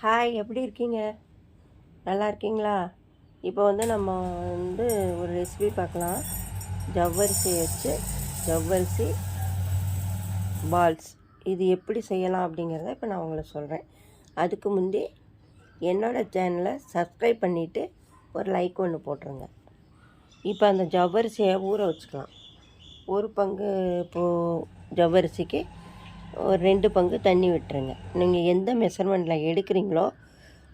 Hi, எப்படி இருக்கீங்க? நல்லா இருக்கீங்களா? இப்போ நம்ம ஒரு ரெசிபி பார்க்கலாம். ஜவ்வரிசி வச்சு ஜவ்வரிசி பால்ஸ் இது எப்படி செய்யலாம் அப்படிங்கிறத இப்போ நான் உங்களுக்கு சொல்கிறேன். அதுக்கு முந்தி என்னோடய சேனலை சப்ஸ்கிரைப் பண்ணிவிட்டு ஒரு லைக் ஒன்று போட்டுருங்க. இப்போ அந்த ஜவ்வரிசியை ஊற வச்சுக்கலாம். ஒரு பங்கு ஜவ்வரிசிக்கு ஒரு 2 பங்கு தண்ணி விட்டுருங்க. நீங்கள் எந்த மெஷர்மெண்ட்டில் எடுக்கிறீங்களோ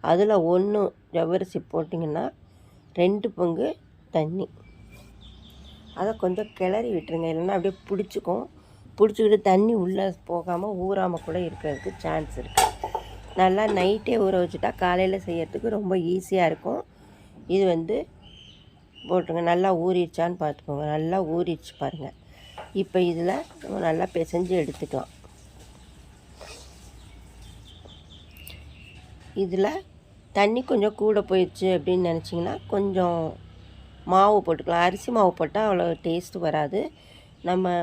அதில் 1 ஜவ்வரிசி போட்டிங்கன்னா 2 பங்கு தண்ணி. அதை கொஞ்சம் கிளறி விட்டுருங்க, இல்லைன்னா அப்படியே பிடிச்சிக்கிட்டு தண்ணி உள்ளே போகாமல் ஊறாமல் கூட இருக்கிறதுக்கு சான்ஸ் இருக்குது. நல்லா நைட்டே ஊற வச்சுட்டா காலையில் செய்யறதுக்கு ரொம்ப ஈஸியாக இருக்கும். இது போட்டுருங்க. நல்லா ஊறிடுச்சான்னு பார்த்துக்கோங்க. நல்லா ஊறிடுச்சு பாருங்கள். இப்போ இதில் நம்ம நல்லா பிசைஞ்சு எடுத்துக்கலாம். இதில் தண்ணி கொஞ்சம் கூட போயிடுச்சு அப்படின்னு நினச்சிங்கன்னா கொஞ்சம் மாவு போட்டுக்கலாம். அரிசி மாவு போட்டால் அவ்வளோ டேஸ்ட்டு வராது. நம்ம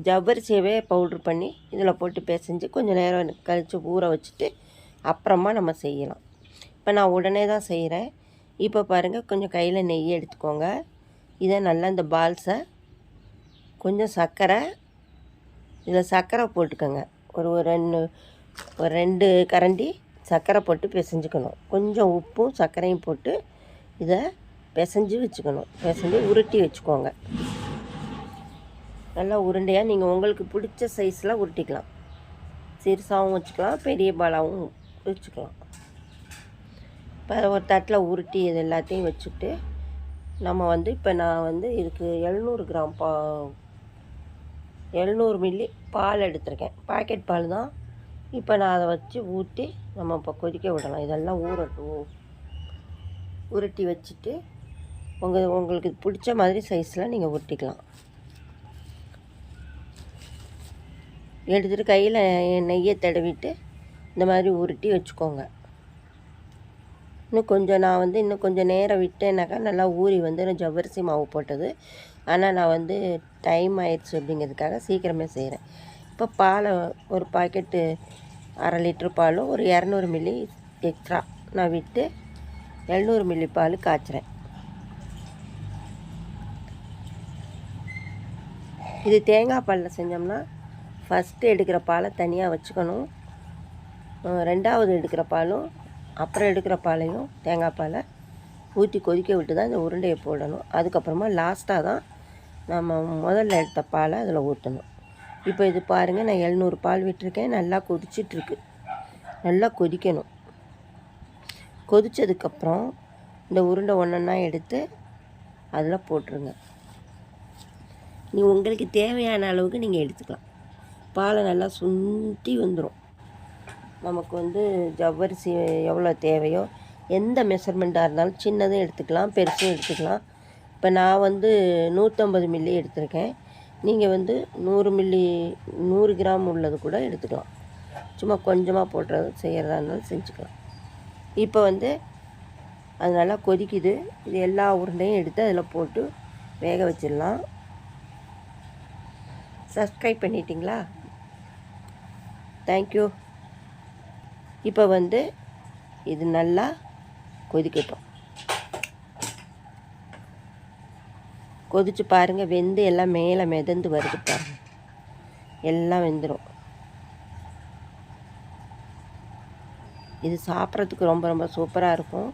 ஜவ்வரிசியவே பவுட்ரு பண்ணி இதில் போட்டு பிசைஞ்சு கொஞ்சம் நேரம் கழித்து ஊற வச்சுட்டு அப்புறமா நம்ம செய்யலாம். இப்போ நான் உடனே தான் செய்கிறேன். இப்போ பாருங்கள், கொஞ்சம் கையில் நெய் எடுத்துக்கோங்க. இதை நல்லா இந்த பால்ஸை கொஞ்சம் சர்க்கரை, இதில் சர்க்கரை போட்டுக்கோங்க. ஒரு ரெண்டு கரண்டி சர்க்கரை போட்டு பிசைஞ்சுக்கணும். கொஞ்சம் உப்பும் சர்க்கரையும் போட்டு இதை பிசைஞ்சு வச்சுக்கணும். பிசைஞ்சு உருட்டி வச்சுக்கோங்க. நல்லா உருண்டையாக நீங்கள் உங்களுக்கு பிடிச்ச சைஸில் உருட்டிக்கலாம். சிறுசாகவும் வச்சுக்கலாம், பெரிய பாலாகவும் வச்சுக்கலாம். இப்போ ஒரு தட்டில் உருட்டி இது எல்லாத்தையும் வச்சுட்டு நம்ம இப்போ நான் இதுக்கு 700 கிராம் 700 மில்லி பால் எடுத்திருக்கேன். பாக்கெட் பால் தான். இப்போ நான் அதை வச்சு ஊற்றி நம்ம இப்போ கொதிக்க விடலாம். இதெல்லாம் உருட்டி வச்சுட்டு உங்களுக்கு பிடிச்ச மாதிரி சைஸில் நீங்கள் உருட்டிக்கலாம். எடுத்துகிட்டு கையில் நெய்யை தடவிட்டு இந்த மாதிரி உருட்டி வச்சுக்கோங்க. இன்னும் கொஞ்சம் நேரம் விட்டேனாக்கா நல்லா ஊறி ஜவ்வரிசி மாவு போட்டது. ஆனால் நான் டைம் ஆயிடுச்சு அப்படிங்கிறதுக்காக சீக்கிரமே செய்கிறேன். இப்போ பாலை ஒரு பாக்கெட்டு 1/2 லிட்ரு பாலும் ஒரு 200 மில்லி எக்ஸ்ட்ரா நான் விட்டு 700 மில்லி பால் காய்ச்சுறேன். இது தேங்காய் பாலில் செஞ்சோம்னா ஃபஸ்ட்டு எடுக்கிற பாலை தனியாக வச்சுக்கணும். 2வது எடுக்கிற பாலும் அப்புறம் எடுக்கிற பாலையும் தேங்காய் பாலை ஊற்றி கொதிக்க விட்டு தான் இந்த உருண்டையை போடணும். அதுக்கப்புறமா லாஸ்ட்டாக தான் நம்ம முதல்ல எடுத்த பாலை அதில் ஊற்றணும். இப்போ இது பாருங்கள், நான் 700 பால் விட்டுருக்கேன். நல்லா கொதிச்சிட்ருக்கு. நல்லா கொதிக்கணும். கொதித்ததுக்கப்புறம் இந்த உருண்டை ஒன்றா எடுத்து அதில் போட்டுருங்க. உங்களுக்கு தேவையான அளவுக்கு நீங்கள் எடுத்துக்கலாம். பாலை நல்லா சுண்டி வந்துடும். நமக்கு ஜவ்வரிசி எவ்வளோ தேவையோ எந்த மெஷர்மெண்ட்டாக இருந்தாலும் சின்னதும் எடுத்துக்கலாம், பெருசும் எடுத்துக்கலாம். இப்போ நான் 150 மில்லி எடுத்திருக்கேன். நீங்கள் 100 கிராம் உள்ளது கூட எடுத்துக்கலாம். சும்மா கொஞ்சமாக போட்டுறது செய்கிறதா இருந்தாலும் செஞ்சுக்கலாம். இப்போ அது நல்லா கொதிக்குது. இது எல்லா உருண்டையும் எடுத்து அதில் போட்டு வேக வச்சிடலாம். சப்ஸ்கிரைப் பண்ணிட்டீங்களா? தேங்க்யூ. இப்போ இது நல்லா கொதிக்கட்டும். கொதிச்சு பாருங்கள், வெந்து எல்லாம் மேலே மிதந்து வருது பாருங்கள். எல்லாம் வெந்துடும். இது சாப்பிட்றதுக்கு ரொம்ப ரொம்ப சூப்பராக இருக்கும்.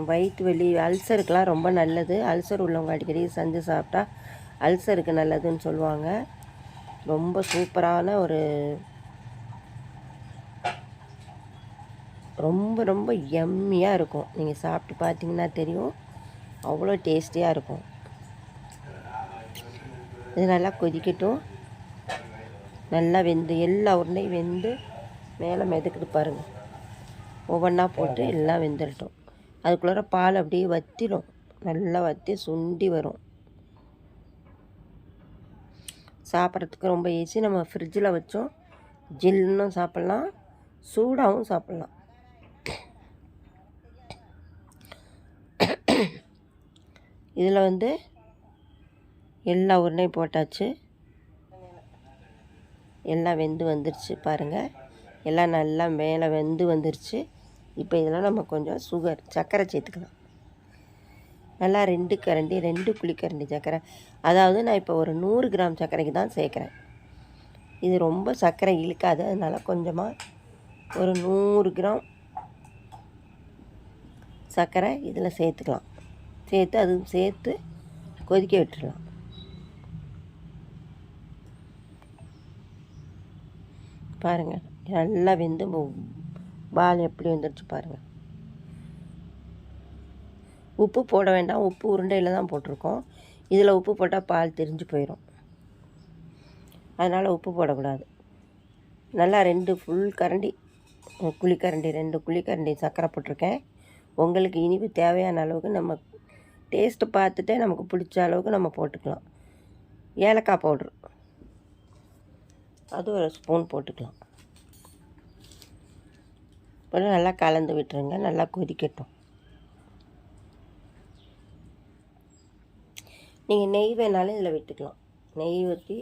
வயிற்று வலி, அல்சருக்கெலாம் ரொம்ப நல்லது. அல்சர் உள்ளவங்க அடிக்கடி செஞ்சு சாப்பிட்டா அல்சருக்கு நல்லதுன்னு சொல்லுவாங்க. ரொம்ப சூப்பரான ரொம்ப ரொம்ப எம்மியாக இருக்கும். நீங்கள் சாப்பிட்டு பார்த்தீங்கன்னா தெரியும், அவ்வளோ டேஸ்டியாக இருக்கும். இது நல்லா கொதிக்கட்டும். நல்லா வெந்து எல்லா உருண்டையும் வெந்து மேலே மிதக்குது பாருங்கள். ஒவ்வொன்றா போட்டு எல்லாம் வெந்துடட்டும். அதுக்குள்ளார பால் அப்படியே வற்றிடும். நல்லா வற்றி சுண்டி வரும். சாப்பிட்றதுக்கு ரொம்ப ஈஸி. நம்ம ஃப்ரிட்ஜில் வச்சோம் ஜில்லுன்னும் சாப்பிட்லாம், சூடாகவும் சாப்பிட்லாம். இதில் எல்லா உருண்டையும் போட்டாச்சு. எல்லாம் வெந்து வந்துடுச்சு பாருங்கள். எல்லாம் நல்லா மேலே வெந்து வந்துருச்சு. இப்போ இதெல்லாம் நம்ம கொஞ்சம் சர்க்கரை சேர்த்துக்கலாம். நல்லா 2 குழிக்கரண்டி சர்க்கரை. அதாவது நான் இப்போ ஒரு 100 கிராம் சர்க்கரைக்கு தான் சேர்க்குறேன். இது ரொம்ப சர்க்கரை இழுக்காது, அதனால் கொஞ்சமாக ஒரு 100 கிராம் சர்க்கரை இதில் சேர்த்துக்கலாம். அதுவும் சேர்த்து கொதிக்க விட்டுடலாம். பாருங்கள், நல்லா வெந்து பால் எப்படி வந்துடுச்சு பாருங்கள். உப்பு போட வேண்டாம், உப்பு உருண்டையில் தான் போட்டிருக்கோம். இதில் உப்பு போட்டால் பால் திரிஞ்சு போயிடும், அதனால் உப்பு போடக்கூடாது. நல்லா 2 குழிக்கரண்டி சர்க்கரை போட்டிருக்கேன். உங்களுக்கு இனிப்பு தேவையான அளவுக்கு நம்ம டேஸ்ட்டு பார்த்துட்டு நமக்கு பிடிச்ச அளவுக்கு நம்ம போட்டுக்கலாம். ஏலக்காய் பவுட்ரு அது ஒரு ஸ்பூன் போட்டுக்கலாம். போட்டு நல்லா கலந்து விட்டுருங்க. நல்லா கொதிக்கட்டும். நீங்கள் நெய் வேணாலும் இதில் விட்டுக்கலாம். நெய் ஊற்றி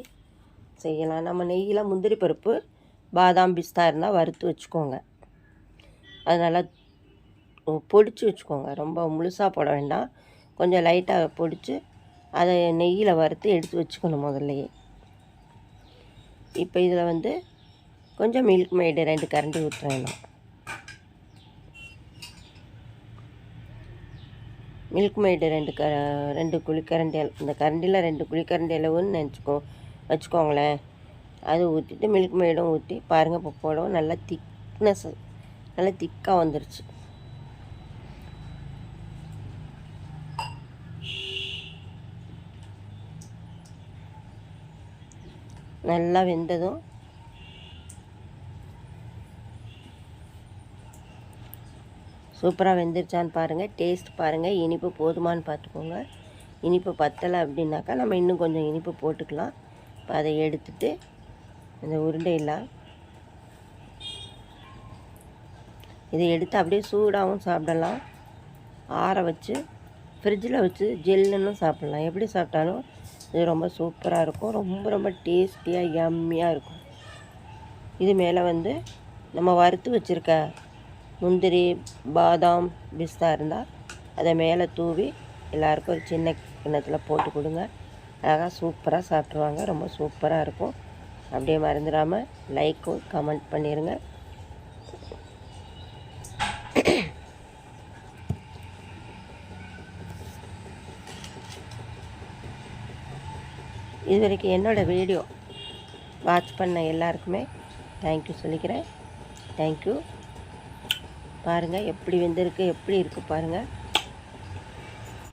செய்யலாம். நம்ம நெய்யில் முந்திரி பருப்பு, பாதாம், பிஸ்தா இருந்தால் வறுத்து வச்சுக்கோங்க. அது நல்லா பொடிச்சு வச்சுக்கோங்க. ரொம்ப முழுசாக போட வேண்டாம், கொஞ்சம் லைட்டாக பொடிச்சு அதை நெய்யில் வறுத்து எடுத்து வச்சுக்கணும் முதல்லையே. இப்போ இதில் கொஞ்சம் மில்க் மேடு 2 கரண்டி ஊற்றுறேன். மில்க் மேடு 2 குழிக்கரண்டி, இந்த கரண்டியில் 2 குழிக்கரண்டி அளவுன்னு வச்சுக்கோங்களேன். அது ஊற்றிட்டு மில்க் மேடும் ஊற்றி பாருங்கள். இப்போ போடவும் நல்லா நல்லா திக்காக வந்துருச்சு. நல்லா வெந்ததும் சூப்பராக வெந்துருச்சான்னு பாருங்கள். டேஸ்ட் பாருங்கள். இனிப்பு போதுமானு பார்த்துக்கோங்க. இனிப்பு பத்தலை அப்படின்னாக்கா நம்ம இன்னும் கொஞ்சம் இனிப்பு போட்டுக்கலாம். இப்போ அதை எடுத்துட்டு இந்த உருண்டையெல்லாம் இதை எடுத்து அப்படியே சூடாகவும் சாப்பிடலாம், ஆற வச்சு ஃப்ரிட்ஜில் வச்சு ஜெல்லுன்னு சாப்பிட்லாம். எப்படி சாப்பிட்டாலும் இது ரொம்ப சூப்பராக இருக்கும். ரொம்ப டேஸ்டியாக யம்மியாக இருக்கும். இது மேலே நம்ம வறுத்து வச்சுருக்க முந்திரி, பாதாம், பிஸ்தா இருந்தால் அதை மேலே தூவி எல்லாருக்கும் ஒரு சின்ன கிண்ணத்தில் போட்டு கொடுங்க. அழகாக சூப்பராக சாப்பிட்ருவாங்க. ரொம்ப சூப்பராக இருக்கும். அப்படியே மறந்துடாமல் லைக்கும் கமெண்ட் பண்ணிடுங்க. இது வரைக்கும் என்னோடய வீடியோ வாட்ச் பண்ண எல்லாருக்குமே தேங்க்யூ சொல்லிக்கிறேன். தேங்க்யூ. பாருங்கள் எப்படி வெந்திருக்கு, எப்படி இருக்குது பாருங்கள்.